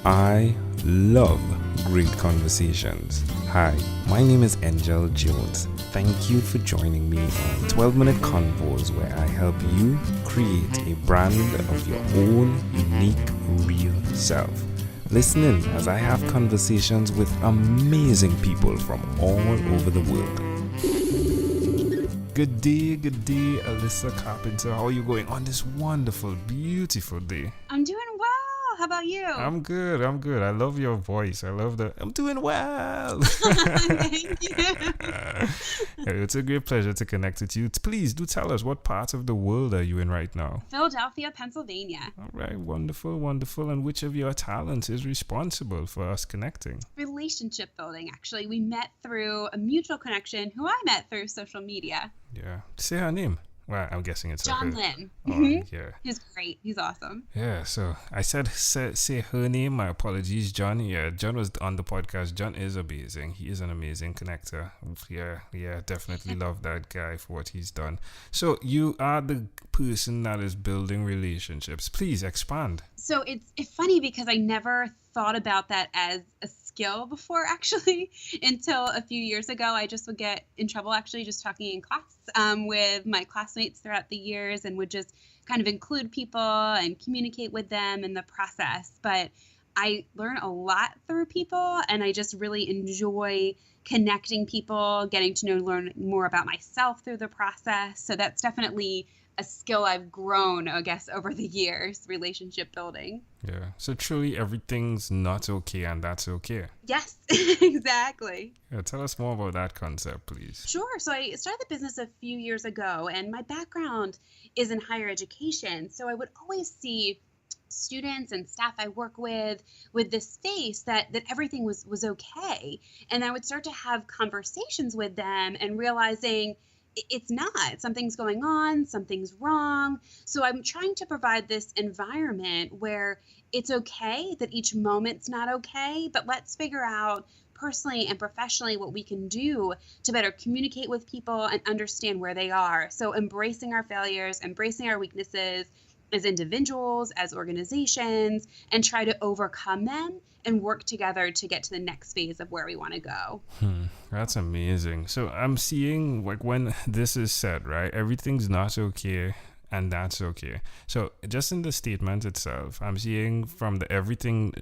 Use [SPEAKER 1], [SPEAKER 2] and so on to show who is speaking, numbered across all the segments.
[SPEAKER 1] I love great conversations. Hi, my name is Angel Jones. Thank you for joining me on 12-minute convos where I help you create a brand of your own unique, real self. Listen in as I have conversations with amazing people from all over the world. Good day, Alissa Carpenter. How are you going on this wonderful, beautiful day?
[SPEAKER 2] I'm doing well. How about you?
[SPEAKER 1] I'm good. I love your voice. I'm doing well.
[SPEAKER 2] Thank you.
[SPEAKER 1] It's a great pleasure to connect with you. Please do tell us, what part of the world are you in right now?
[SPEAKER 2] Philadelphia, Pennsylvania.
[SPEAKER 1] All right, wonderful. And which of your talents is responsible for us connecting?
[SPEAKER 2] Relationship building, actually. We met through a mutual connection who I met through social media.
[SPEAKER 1] Yeah. Say her name. Well, I'm guessing it's
[SPEAKER 2] John
[SPEAKER 1] her.
[SPEAKER 2] Lynn.
[SPEAKER 1] Yeah.
[SPEAKER 2] He's great. He's awesome.
[SPEAKER 1] Yeah, so I said say her name. My apologies, John. Yeah, John was on the podcast. John is amazing. He is an amazing connector. Yeah, definitely love that guy for what he's done. So you are the person that is building relationships. Please expand.
[SPEAKER 2] So it's funny because I never thought about that as a skill before, actually, until a few years ago. I just would get in trouble, actually, just talking in class with my classmates throughout the years, and would just kind of include people and communicate with them in the process. But I learn a lot through people, and I just really enjoy connecting people, getting to learn more about myself through the process. So that's definitely a skill I've grown, I guess, over the years, relationship building.
[SPEAKER 1] Yeah. So truly everything's not okay, and that's okay.
[SPEAKER 2] Yes, exactly.
[SPEAKER 1] Yeah, tell us more about that concept, please.
[SPEAKER 2] Sure. So I started the business a few years ago, and my background is in higher education. So I would always see students and staff I work with this face that everything was okay. And I would start to have conversations with them and realizing it's not. Something's going on, something's wrong. So I'm trying to provide this environment where it's okay that each moment's not okay, but let's figure out personally and professionally what we can do to better communicate with people and understand where they are. So embracing our failures, embracing our weaknesses as individuals, as organizations, and try to overcome them and work together to get to the next phase of where we want to go.
[SPEAKER 1] That's amazing. So I'm seeing, like, when this is said, right, everything's not okay, and that's okay. So just in the statement itself, I'm seeing from the everything's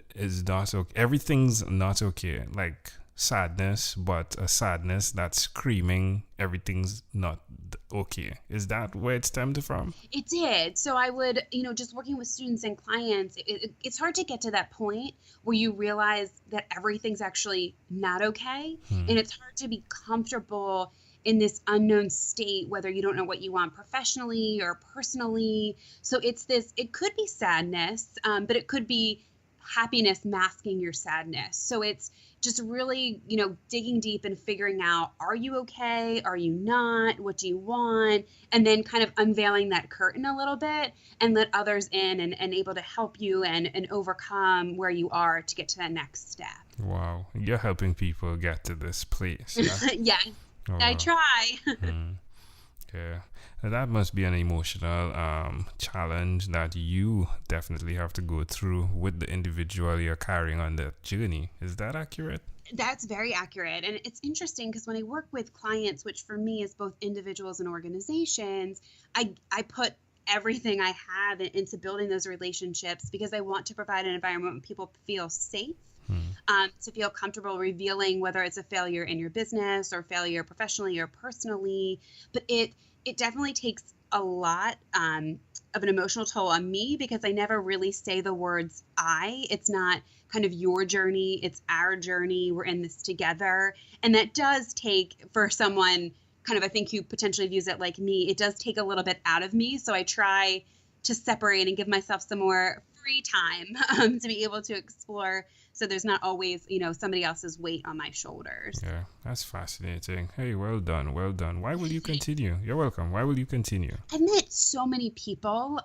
[SPEAKER 1] not okay, like sadness, but a sadness that's screaming everything's not okay. Is that where it stemmed from?
[SPEAKER 2] It did. So I would, just working with students and clients, it's hard to get to that point where you realize that everything's actually not okay. And it's hard to be comfortable in this unknown state, whether you don't know what you want professionally or personally. So it could be sadness, but it could be happiness masking your sadness. So it's just really, digging deep and figuring out, are you okay? Are you not? What do you want? And then kind of unveiling that curtain a little bit and let others in and able to help you and overcome where you are to get to that next step.
[SPEAKER 1] Wow. You're helping people get to this place. Yeah?
[SPEAKER 2] Yes,
[SPEAKER 1] Oh,
[SPEAKER 2] I try.
[SPEAKER 1] Yeah. That must be an emotional challenge that you definitely have to go through with the individual you're carrying on that journey. Is that accurate?
[SPEAKER 2] That's very accurate. And it's interesting because when I work with clients, which for me is both individuals and organizations, I put everything I have into building those relationships because I want to provide an environment where people feel safe. To feel comfortable revealing whether it's a failure in your business or failure professionally or personally. But it definitely takes a lot of an emotional toll on me because I never really say the words I. It's not kind of your journey, it's our journey. We're in this together. And that does take, for someone kind of, I think, who potentially views it like me, it does take a little bit out of me. So I try to separate and give myself some more free time to be able to explore. So there's not always, somebody else's weight on my shoulders.
[SPEAKER 1] Yeah, that's fascinating. Hey, well done. Why will you continue? You're welcome. Why will you continue?
[SPEAKER 2] I've met so many people,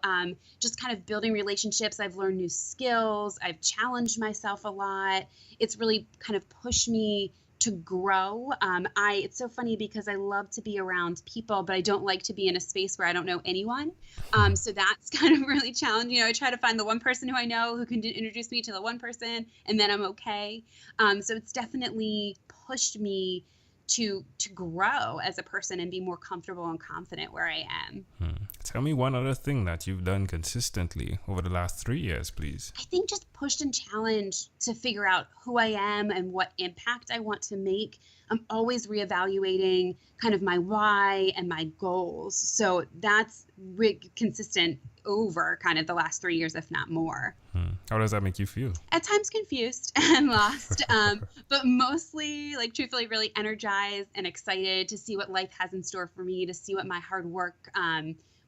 [SPEAKER 2] just kind of building relationships. I've learned new skills. I've challenged myself a lot. It's really kind of pushed me to grow. It's so funny because I love to be around people, but I don't like to be in a space where I don't know anyone. So that's kind of really challenging. I try to find the one person who I know who can introduce me to the one person, and then I'm okay. So it's definitely pushed me to grow as a person and be more comfortable and confident where I am.
[SPEAKER 1] Tell me one other thing that you've done consistently over the last 3 years, please.
[SPEAKER 2] I think just pushed and challenged to figure out who I am and what impact I want to make. I'm always reevaluating kind of my why and my goals. So that's consistent over kind of the last 3 years, if not more.
[SPEAKER 1] How does that make you feel?
[SPEAKER 2] At times confused and lost, but mostly, like, truthfully, really energized and excited to see what life has in store for me, to see what my hard work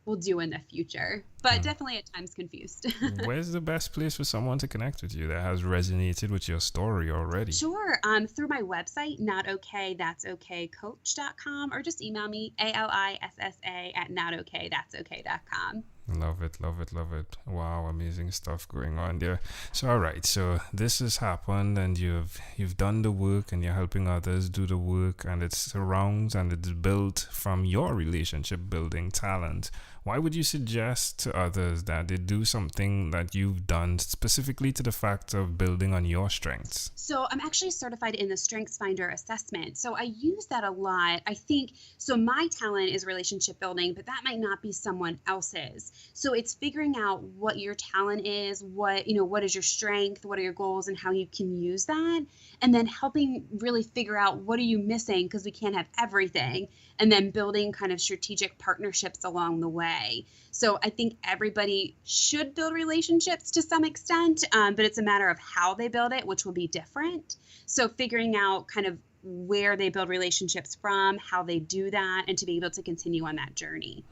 [SPEAKER 2] will do in the future. But definitely at times confused.
[SPEAKER 1] Where's the best place for someone to connect with you that has resonated with your story already?
[SPEAKER 2] Sure. Through my website, notokaythat'sokaycoach.com, or just email me, alissa@notokaythat'sokay.com.
[SPEAKER 1] Love it, love it, love it. Wow, amazing stuff going on there. So, all right, so this has happened, and you've done the work, and you're helping others do the work, and it surrounds and it's built from your relationship building talent. Why would you suggest to others that they do something that you've done specifically to the fact of building on your strengths?
[SPEAKER 2] So I'm actually certified in the Strengths Finder assessment. So I use that a lot. I think, so my talent is relationship building, but that might not be someone else's. So it's figuring out what your talent is, what is your strength, what are your goals, and how you can use that. And then helping really figure out what are you missing, because we can't have everything. And then building kind of strategic partnerships along the way. So I think everybody should build relationships to some extent, but it's a matter of how they build it, which will be different. So figuring out kind of where they build relationships from, how they do that, and to be able to continue on that journey.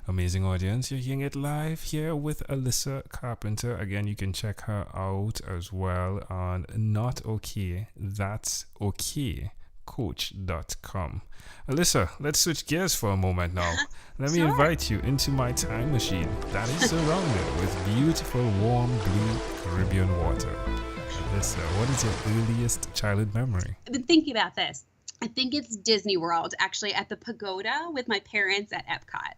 [SPEAKER 1] Amazing audience. You're hearing it live here with Alissa Carpenter. Again, you can check her out as well on coach.com. Alissa, let's switch gears for a moment now. Let me invite you into my time machine that is surrounded with beautiful, warm, blue Caribbean water. Alissa, what is your earliest childhood memory?
[SPEAKER 2] I've been thinking about this. I think it's Disney World, actually, at the pagoda with my parents at Epcot.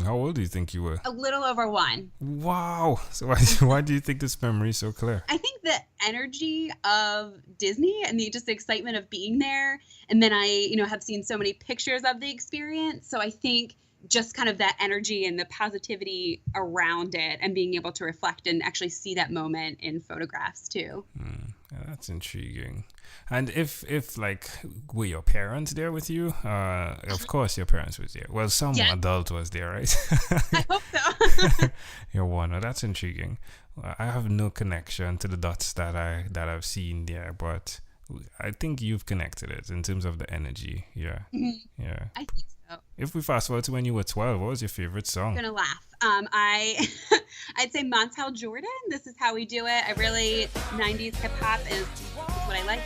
[SPEAKER 1] How old do you think you were?
[SPEAKER 2] A little over 1.
[SPEAKER 1] Wow. So why do you think this memory is so clear?
[SPEAKER 2] I think the energy of Disney and the excitement of being there. And then I, have seen so many pictures of the experience. So I think just kind of that energy and the positivity around it, and being able to reflect and actually see that moment in photographs too.
[SPEAKER 1] Yeah, that's intriguing. And if like, were your parents there with you? Of course your parents was there. Well, some adult was there, right?
[SPEAKER 2] I hope so.
[SPEAKER 1] You're one. That's intriguing. I have no connection to the dots that I've seen there, but I think you've connected it in terms of the energy. Yeah. Mm-hmm. Yeah.
[SPEAKER 2] I think so.
[SPEAKER 1] If we fast forward to when you were 12, what was your favorite song?
[SPEAKER 2] I'm gonna laugh. I'd say Montel Jordan. This is how we do it. I really 90s hip hop is what I like.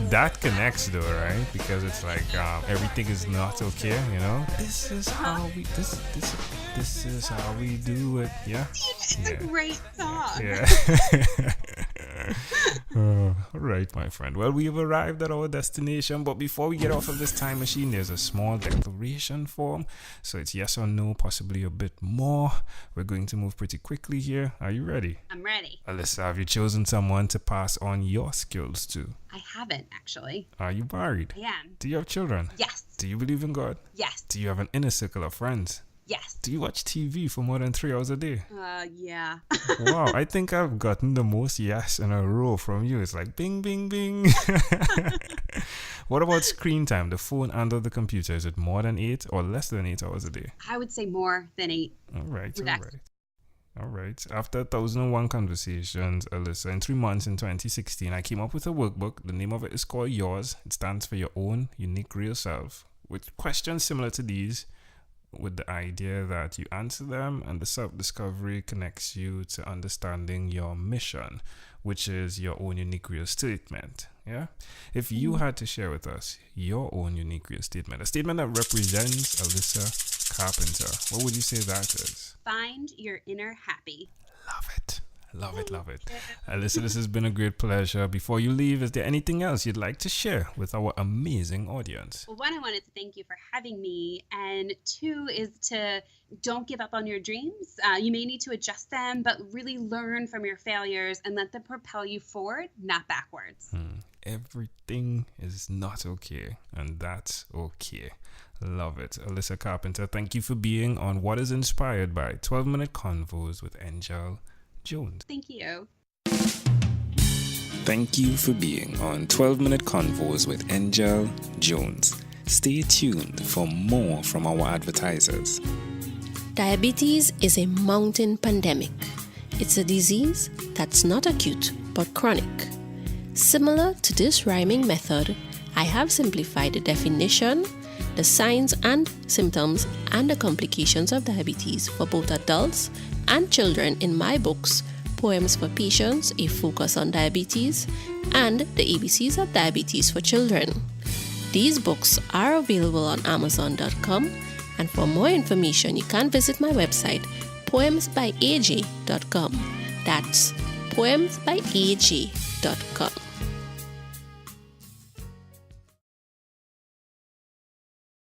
[SPEAKER 1] That connects though, right? Because it's like everything is not okay. This is how we this is how we do it. Yeah.
[SPEAKER 2] It's a great song.
[SPEAKER 1] Yeah. All right, my friend. Well, we have arrived at our destination, but before we get off of this time machine, there's a small declaration form. So it's yes or no, possibly a bit more. We're going to move pretty quickly here. Are you ready?
[SPEAKER 2] I'm ready.
[SPEAKER 1] Alyssa, have you chosen someone to pass on your skills to?
[SPEAKER 2] I haven't, actually.
[SPEAKER 1] Are you married?
[SPEAKER 2] I am.
[SPEAKER 1] Do you have children?
[SPEAKER 2] Yes.
[SPEAKER 1] Do you believe in God?
[SPEAKER 2] Yes.
[SPEAKER 1] Do you have an inner circle of friends?
[SPEAKER 2] Yes.
[SPEAKER 1] Do you watch TV for more than 3 hours a day?
[SPEAKER 2] Yeah.
[SPEAKER 1] Wow, I think I've gotten the most yes in a row from you. It's like bing, bing, bing. What about screen time, the phone and the computer? Is it more than 8 or less than 8 hours a day?
[SPEAKER 2] I would say more than 8.
[SPEAKER 1] All right. All right. After 1,001 conversations, Alyssa, in 3 months in 2016, I came up with a workbook. The name of it is called Yours. It stands for Your Own Unique Real Self, with questions similar to these, with the idea that you answer them and the self-discovery connects you to understanding your mission, which is your own unique real statement. Yeah. If you had to share with us your own unique real statement, a statement that represents Alissa Carpenter, what would you say that is?
[SPEAKER 2] Find your inner happy.
[SPEAKER 1] Love it. Love it, love it. Alissa, this has been a great pleasure. Before you leave, is there anything else you'd like to share with our amazing audience?
[SPEAKER 2] Well, one, I wanted to thank you for having me. And two is to don't give up on your dreams. You may need to adjust them, but really learn from your failures and let them propel you forward, not backwards.
[SPEAKER 1] Everything is not okay, and that's okay. Love it. Alissa Carpenter, thank you for being on What is Inspired by 12-Minute Convos with Angel Jones.
[SPEAKER 2] Thank you.
[SPEAKER 1] Thank you for being on 12-Minute Convos with Angel Jones. Stay tuned for more from our advertisers.
[SPEAKER 3] Diabetes is a mountain pandemic. It's a disease that's not acute but chronic. Similar to this rhyming method, I have simplified the definition, the signs and symptoms, and the complications of diabetes for both adults and children in my books, Poems for Patients, A Focus on Diabetes, and The ABCs of Diabetes for Children. These books are available on Amazon.com, and for more information, you can visit my website, poemsbyaj.com. That's poemsbyaj.com.